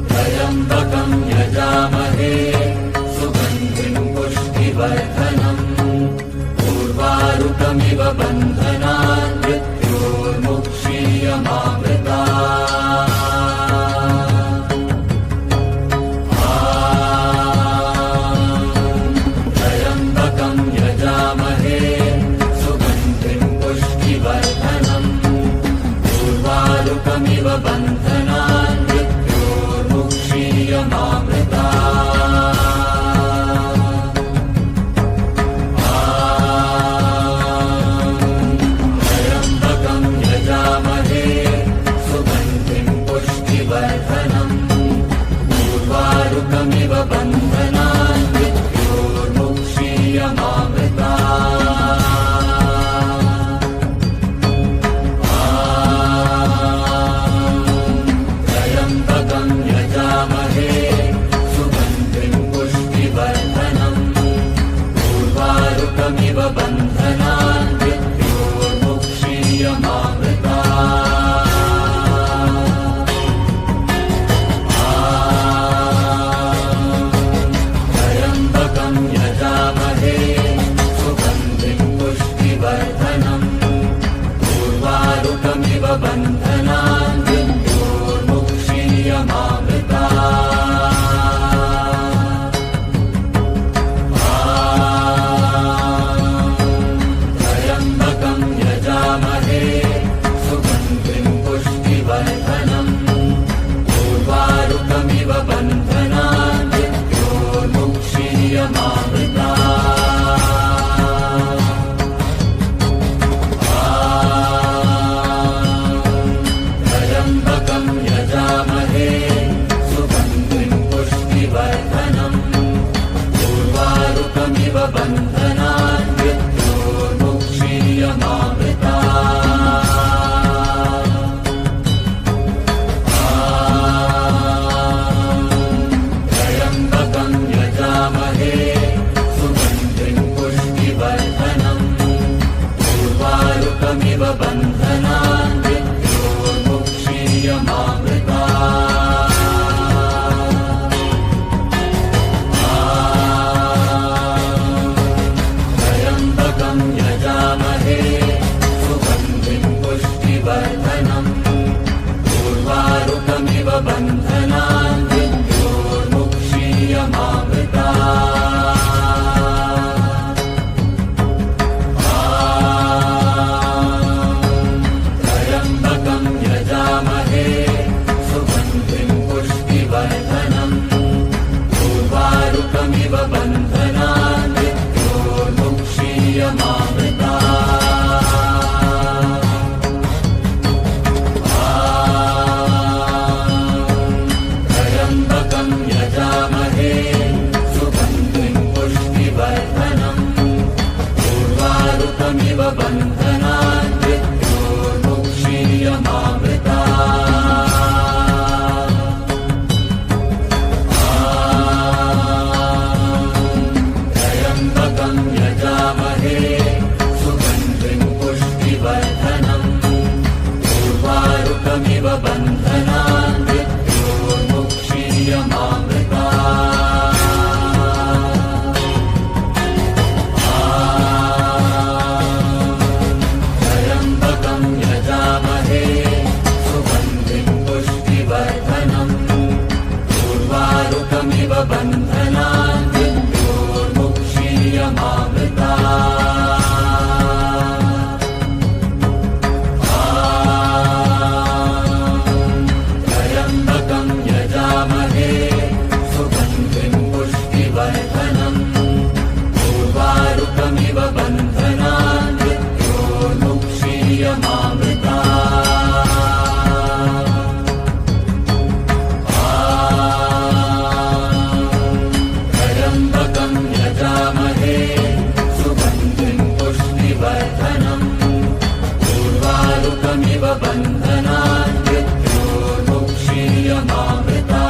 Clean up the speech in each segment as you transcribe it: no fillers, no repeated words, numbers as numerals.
त्र्यम्बकं यजामहे सुगन्धिं पुष्टिवर्धनम् उर्वारुकमिव बन्धनान् मृत्योर्मुक्षीयमामृतात्। त्र्यम्बकं यजामहे सुगन्धिं पुष्टिवर्धनम् उर्वारुकमिव बन्धनान् मृत्योर्मुक्षीयमामृतात्। त्र्यम्बकं यजामहे सुगन्धिं पुष्टिवर्धनम् उर्वारुकमिव बन्धनान् मृत्योर्मुक्षीयमामृतात्। त्र्यम्बकं यजामहे सुगन्धिं पुष्टिवर्धनम् उर्वारुकमिव बन्धनान् मृत्योर्मुक्षीयमामृतात्। त्र्यम्बकं यजामहे सुगन्धिं पुष्टिवर्धनम् उर्वारुकमिव बन्धनान् मृत्योर्मुक्षीयमामृतात्। त्र्यम्बकं यजामहे सुगन्धिं पुष्टिवर्धनम् उर्वारुकमिव बन्धनान् मृत्योर्मुक्षीयमामृतात्। त्र्यम्बकं यजामहे सुगन्धिं पुष्टिवर्धनम् उर्वारुकमिव बन्धनान् मृत्योर्मुक्षीयमामृतात्। त्र्यम्बकं यजामहे सुगन्धिं पुष्टिवर्धनम् उर्वारुकमिव बन्धनान् मृत्योर्मुक्षीयमामृतात्। त्र्यम्बकं यजामहे सुगन्धिं पुष्टिवर्धनम् उर्वारुकमिव बन्धनान् मृत्योर्मुक्षीयमामृतात्। त्र्यम्बकं यजामहे सुगन्धिं पुष्टिवर्धनम् उर्वारुकमिव बन्धनान् मृत्योर्मुक्षीयमामृतात्। त्र्यम्बकं यजामहे सुगन्धिं पुष्टिवर्धनम् उर्वारुकमिव बन्धनान् मृत्योर्मुक्षीयमामृतात्। त्र्यम्बकं यजामहे सुगन्धिं पुष्टिवर्धनम् उर्वारुकमिव बन्धनान् मृत्योर्मुक्षीयमामृतात्। त्र्यम्बकं यजामहे सुगन्धिं पुष्टिवर्धनम् उर्वारुकमिव बन्धनान् मृत्योर्मुक्षीयमामृतात्। त्र्यम्बकं यजामहे सुगन्धिं पुष्टिवर्धनम् उर्वारुकमिव बन्धनान् मृत्योर्मुक्षीयमामृतात्। त्र्यम्बकं यजामहे सुगन्धिं पुष्टिवर्धनम् उर्वारुकमिव बन्धनान् मृत्योर्मुक्षीयमामृतात्।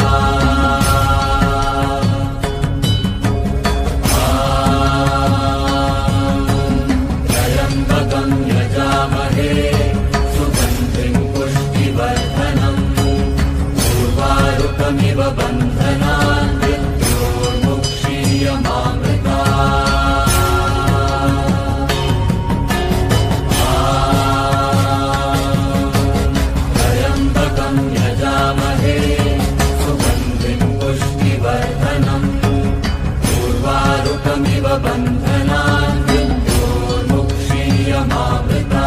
मुक्षीयमामृता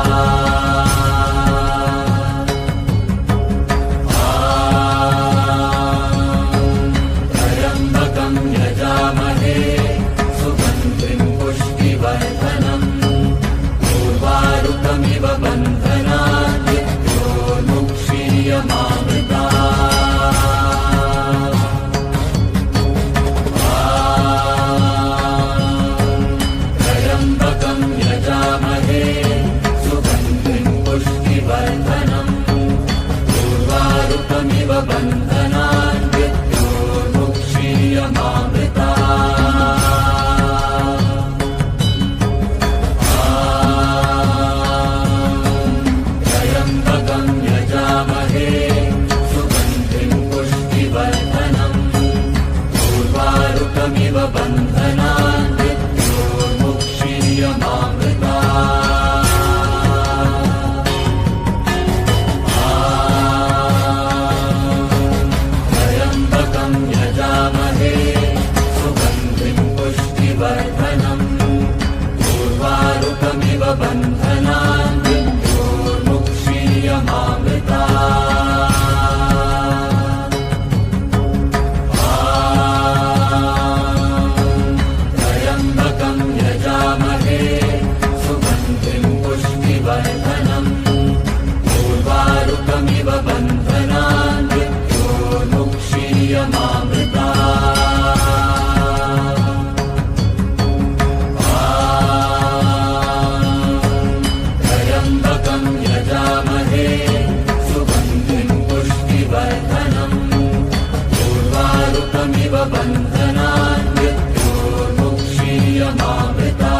त्र्यम्बकं यजामहे सुगन्धिं पुष्टिवर्धनम् उर्वारुकमिव बन्धनात् मृत्योर्मुक्षीयमामृता त्र्यम्बकं यजामहे सुगन्धिं पुष्टिवर्धनम् उर्वारुकमिव बन्धनात् मृत्योर्मुक्षीयमामृता त्र्यम्बकं यजामहे सुगन्धिं पुष्टिवर्धनम् उर्वारुकमिव बन्धनात् मृत्योर्मुक्षीयमामृता त्र्यम्बकं यजामहे सुगन्धिं पुष्टिवर्धनम् उर्वारुकमिव बन्धनात् मृत्योर्मुक्षीयमामृता त्र्यम्बकं यजामहे सुगन्धिं पुष्टिवर्धनम् उर्वारुकमिव बन्धनात् मृत्योर्मुक्षीयमामृता त्र्यम्बकं यजामहे सुगन्धिं पुष्टिवर्धनम् उर्वारुकमिव बन्धनात् मृत्योर्मुक्षीयमामृता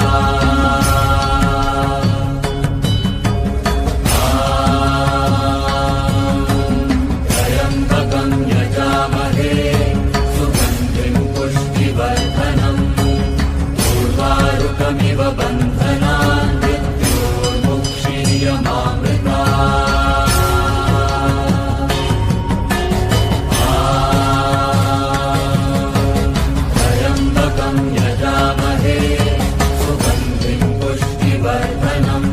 त्र्यम्बकं यजामहे सुगन्धिं पुष्टिवर्धनम् उर्वारुकमिव बन्धनात् मृत्योर्मुक्षीयमामृता त्र्यम्बकं यजामहे सुगन्धिं पुष्टिवर्धनम्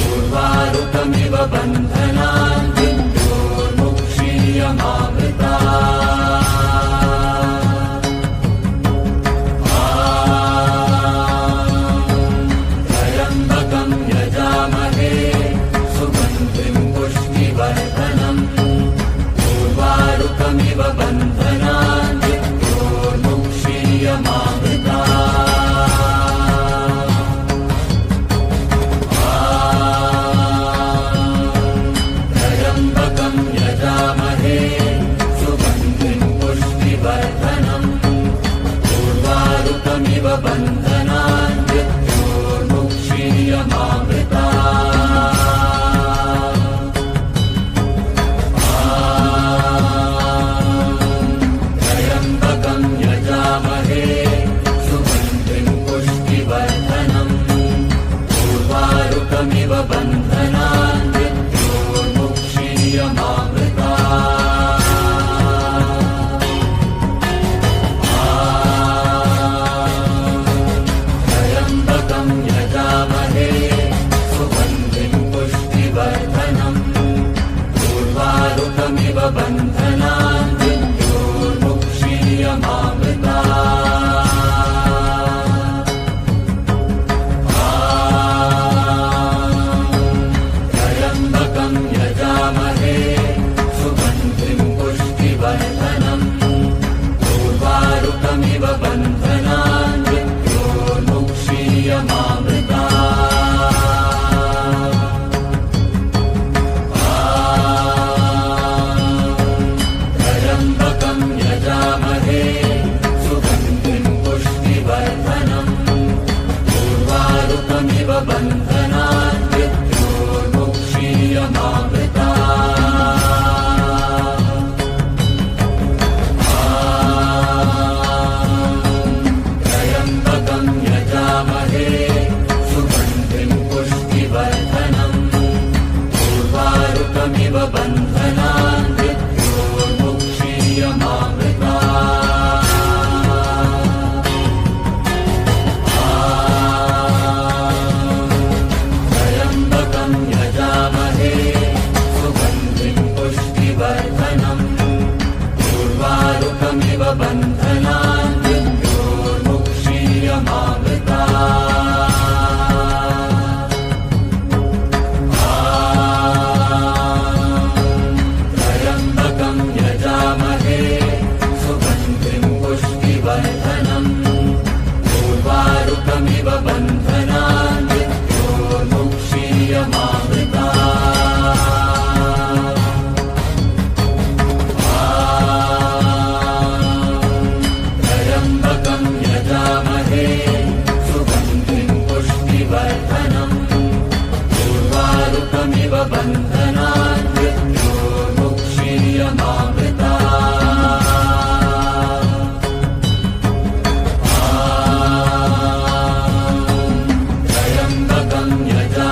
उर्वारुकमिव बन्धनात् मृत्योर्मुक्षीयमामृता त्र्यम्बकं यजामहे सुगन्धिं पुष्टिवर्धनम् उर्वारुकमिव बन्धनात् मृत्योर्मुक्षीयमामृता त्र्यम्बकं यजामहे सुगन्धिं पुष्टिवर्धनम् उर्वारुकमिव बन्धनात् मृत्योर्मुक्षीयमामृता त्र्यम्बकं यजामहे सुगन्धिं पुष्टिवर्धनम् उर्वारुकमिव बन्धनात् मृत्योर्मुक्षीयमामृता त्र्यम्बकं यजामहे सुगन्धिं पुष्टिवर्धनम् उर्वारुकमिव बन्धनात् मृत्योर्मुक्षीयमामृता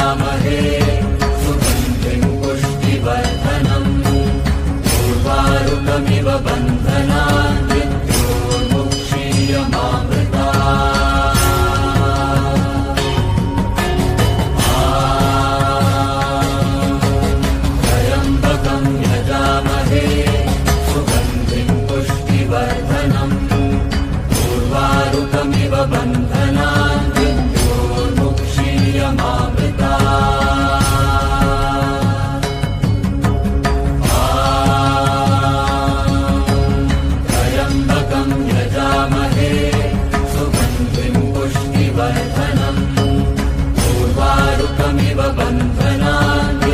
यजामहे सुगन्धिं पुष्टिवर्धनम् उर्वारुकमिव बन्धनान् त्र्यम्बकं यजामहे सुगन्धिं पुष्टिवर्धनम् उर्वारुकमिव बन्धनान् त्र्यम्बकं यजामहे सुगन्धिं पुष्टिवर्धनम् उर्वारुकमिव बन्धनान्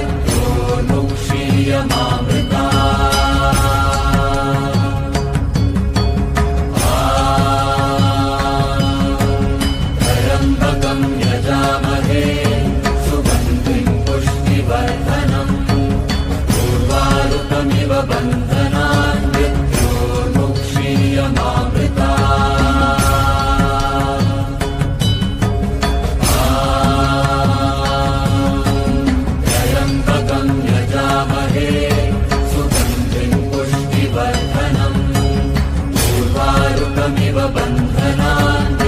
त्र्यम्बकं यजामहे सुगन्धिं पुष्टिवर्धनम् उर्वारुकमिव बन्धनान् त्र्यम्बकं यजामहे सुगन्धिं पुष्टिवर्धनम् उर्वारुकमिव बन्धनान्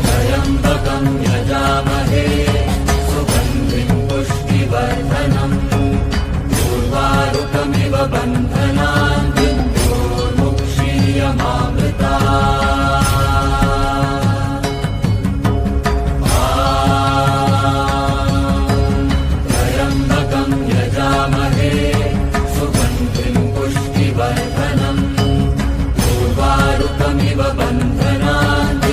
त्र्यम्बकं यजामहे सुगन्धिं पुष्टिवर्धनम् उर्वारुकमिव बन्धनान् त्र्यम्बकं यजामहे सुगन्धिं पुष्टिवर्धनम् उर्वारुकमिव बन्धनान्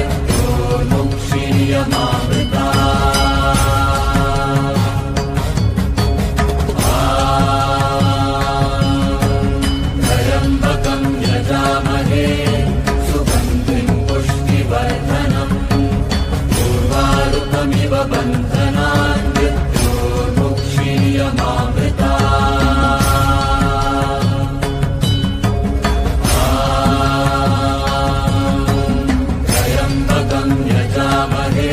त्र्यम्बकं यजामहे सुगन्धिं पुष्टिवर्धनम् उर्वारुकमिव बन्धनान् त्र्यम्बकं यजामहे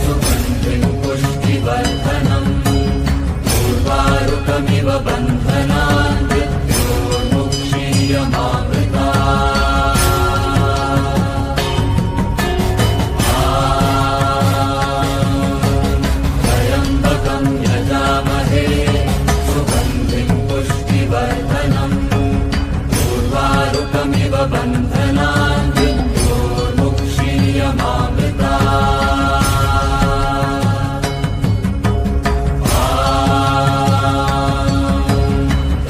सुगन्धिं पुष्टिवर्धनम् उर्वारुकमिव बन्धनान् त्र्यम्बकं यजामहे सुगन्धिं पुष्टिवर्धनम् उर्वारुकमिव बन्धनान्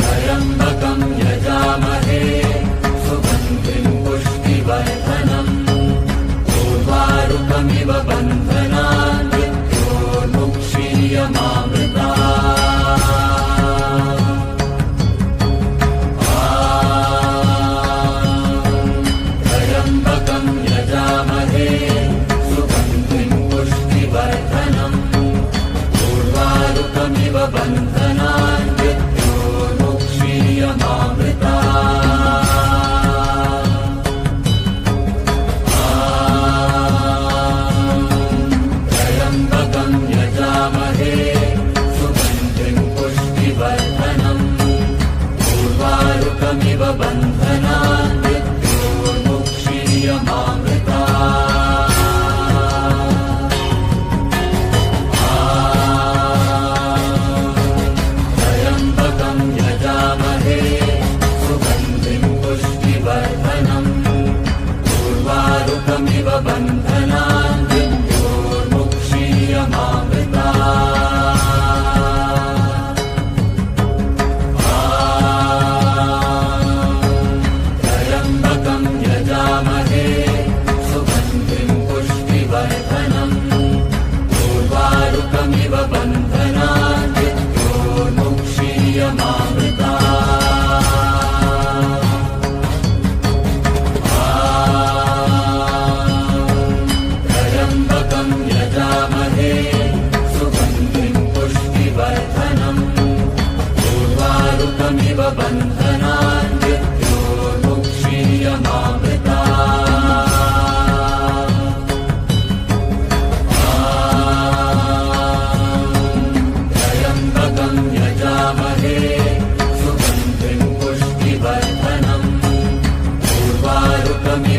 त्र्यम्बकं यजामहे सुगन्धिं पुष्टिवर्धनम् उर्वारुकमिव बन्धनान्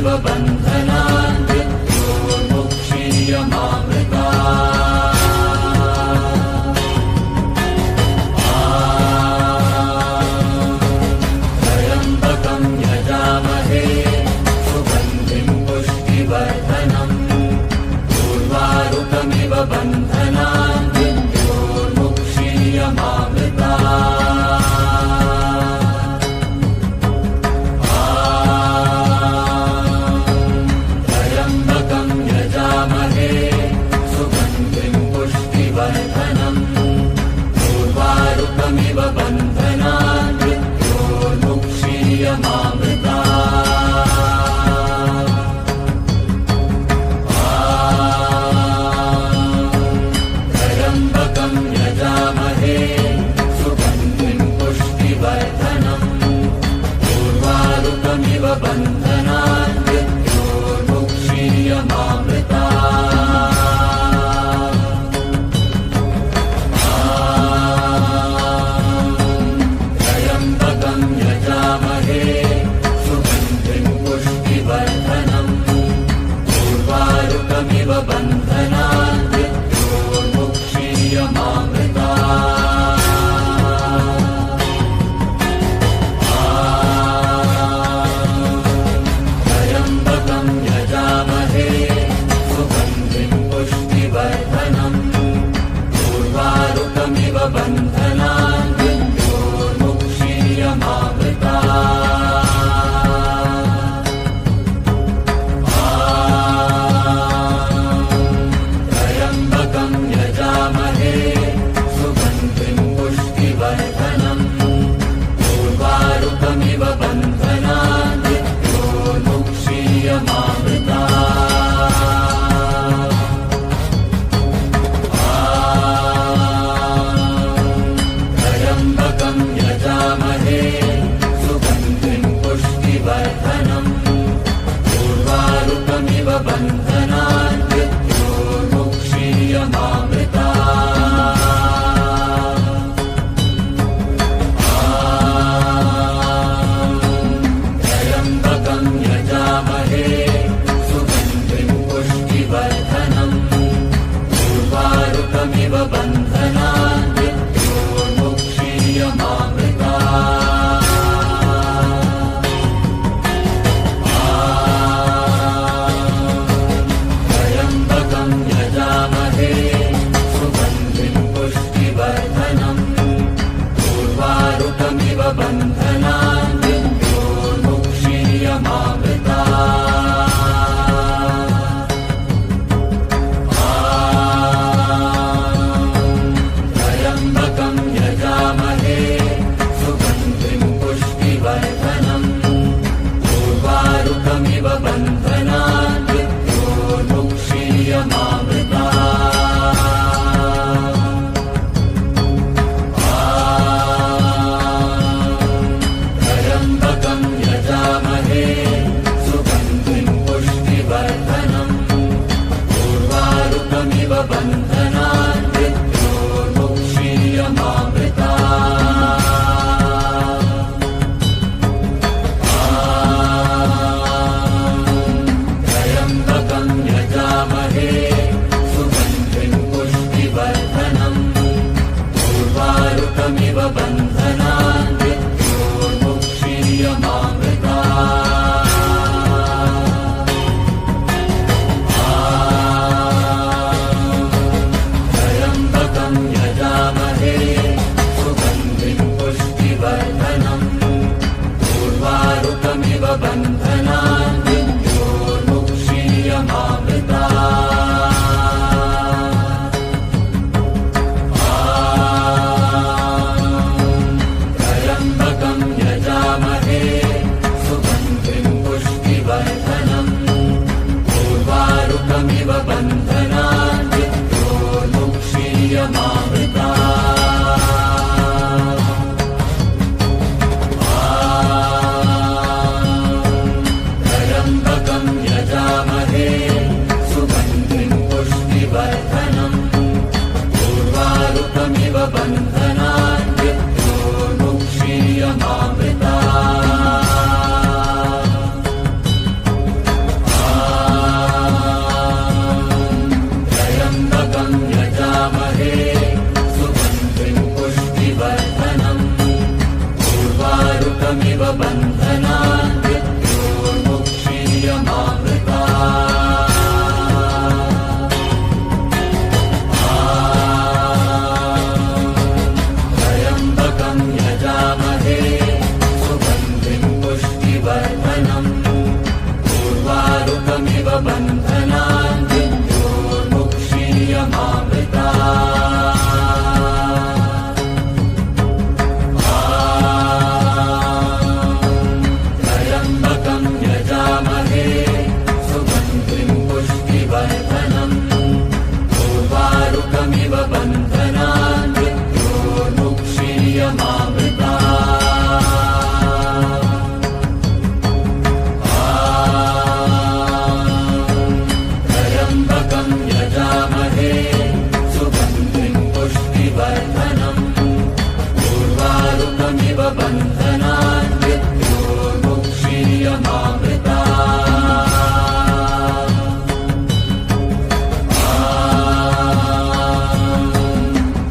मृत्योर्मुक्षीयमामृतात् त्र्यम्बकं यजामहे सुगन्धिं पुष्टिवर्धनम् उर्वारुकमिव बन्धनान्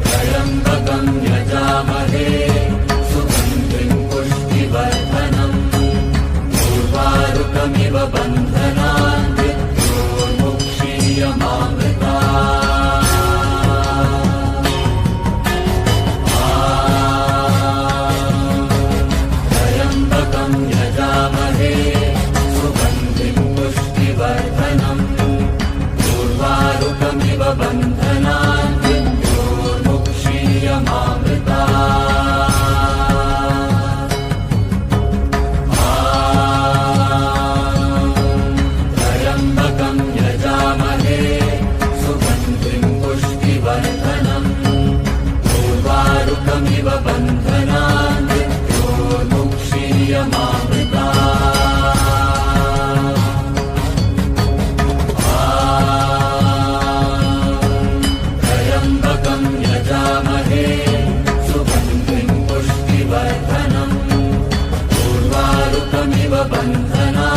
त्र्यम्बकं यजामहे सुगन्धिं पुष्टिवर्धनम् उर्वारुकमिव बन्धनान् त्र्यम्बकं यजामहे सुगन्धिं पुष्टिवर्धनम् उर्वारुकमिव बन्धनान् त्र्यम्बकं यजामहे सुगन्धिं पुष्टिवर्धनम् उर्वारुकमिव बन्धनान् त्र्यम्बकं यजामहे सुगन्धिं पुष्टिवर्धनम् उर्वारुकमिव बन्धनान्